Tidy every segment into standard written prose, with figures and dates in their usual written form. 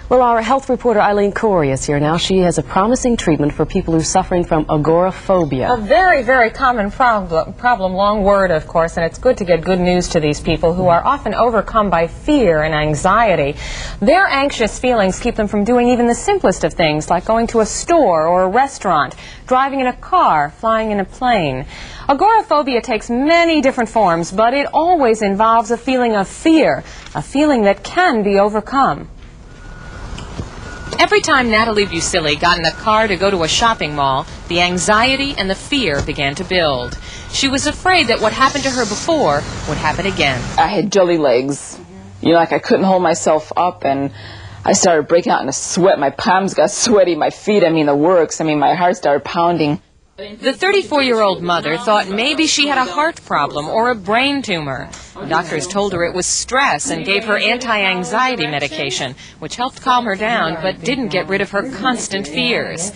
Well, our health reporter Eileen Corey is here now. She has a promising treatment for people who are suffering from agoraphobia. A very, very common problem, long word, of course, and it's good to get good news to these people who are often overcome by fear and anxiety. Their anxious feelings keep them from doing even the simplest of things, like going to a store or a restaurant, driving in a car, flying in a plane. Agoraphobia takes many different forms, but it always involves a feeling of fear, a feeling that can be overcome. Every time Natalie Busili got in a car to go to a shopping mall, the anxiety and the fear began to build. She was afraid that what happened to her before would happen again. I had jelly legs. You know, like I couldn't hold myself up, and I started breaking out in a sweat. My palms got sweaty, my feet, the works. My heart started pounding. The 34-year-old mother thought maybe she had a heart problem or a brain tumor. Doctors told her it was stress and gave her anti-anxiety medication, which helped calm her down but didn't get rid of her constant fears.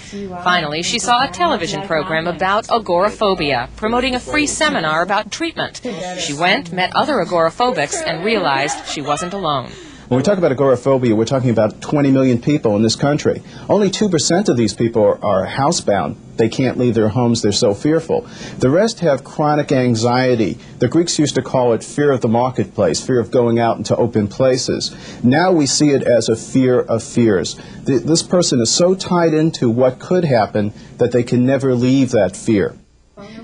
Finally, she saw a television program about agoraphobia, promoting a free seminar about treatment. She went, met other agoraphobics, and realized she wasn't alone. When we talk about agoraphobia, we're talking about 20 million people in this country. Only 2% of these people are housebound. They can't leave their homes. They're so fearful. The rest have chronic anxiety. The Greeks used to call it fear of the marketplace, fear of going out into open places. Now we see it as a fear of fears. This person is so tied into what could happen that they can never leave that fear.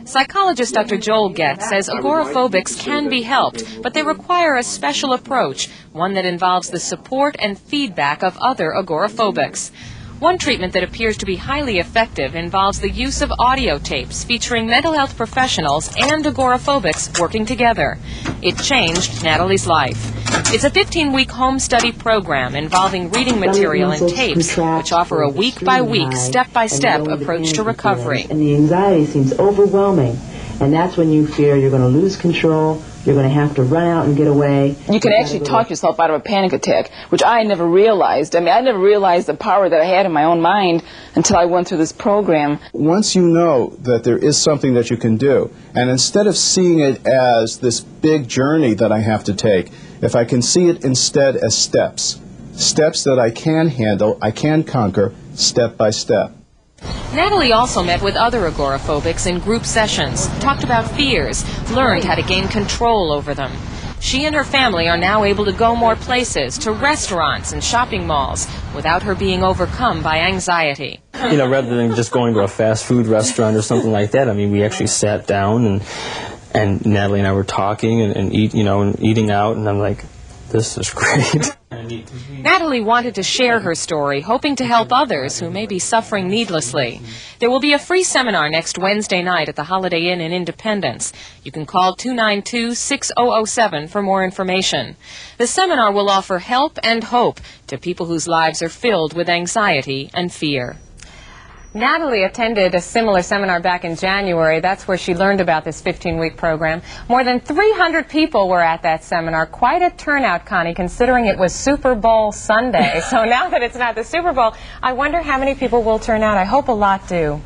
Psychologist Dr. Joel Getz says agoraphobics can be helped, but they require a special approach, one that involves the support and feedback of other agoraphobics. One treatment that appears to be highly effective involves the use of audio tapes featuring mental health professionals and agoraphobics working together. It changed Natalie's life. It's a 15-week home study program involving reading material and tapes, which offer a week-by-week, step-by-step approach to recovery. And the anxiety seems overwhelming, and that's when you fear you're going to lose control. You're going to have to run out and get away. You can actually talk yourself out of a panic attack, which I never realized. I never realized the power that I had in my own mind until I went through this program. Once you know that there is something that you can do, and instead of seeing it as this big journey that I have to take, if I can see it instead as steps that I can handle, I can conquer, step by step. Natalie also met with other agoraphobics in group sessions, talked about fears, learned how to gain control over them. She and her family are now able to go more places, to restaurants and shopping malls, without her being overcome by anxiety. You know, rather than just going to a fast food restaurant or something like that, we actually sat down and Natalie and I were talking and eating out, and I'm like, this is great. Natalie wanted to share her story, hoping to help others who may be suffering needlessly. There will be a free seminar next Wednesday night at the Holiday Inn in Independence. You can call 292-6007 for more information. The seminar will offer help and hope to people whose lives are filled with anxiety and fear. Natalie attended a similar seminar back in January. That's where she learned about this 15-week program. More than 300 people were at that seminar. Quite a turnout, Connie, considering it was Super Bowl Sunday. So now that it's not the Super Bowl, I wonder how many people will turn out. I hope a lot do.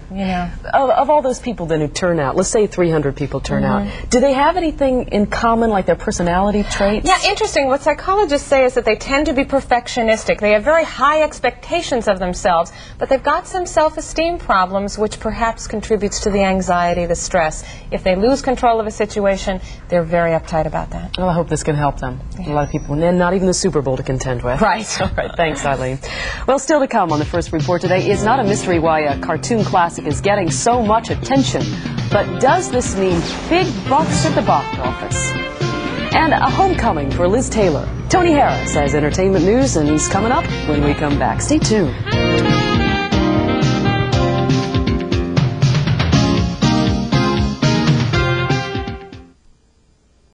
Of all those people then who turn out, let's say 300 people turn out, do they have anything in common, like their personality traits? Yeah, interesting. What psychologists say is that they tend to be perfectionistic. They have very high expectations of themselves, but they've got some self-esteem problems, which perhaps contributes to the anxiety, the stress. If they lose control of a situation, they're very uptight about that. Well, I hope this can help them. A lot of people, and then not even the Super Bowl to contend with. Right. All right, thanks, Eileen. Well, still to come on the First Report today, it's not a mystery why a cartoon classic is getting so much attention, but does this mean big bucks at the box office? And a homecoming for Liz Taylor. Tony Harris has entertainment news, and he's coming up when we come back. Stay tuned.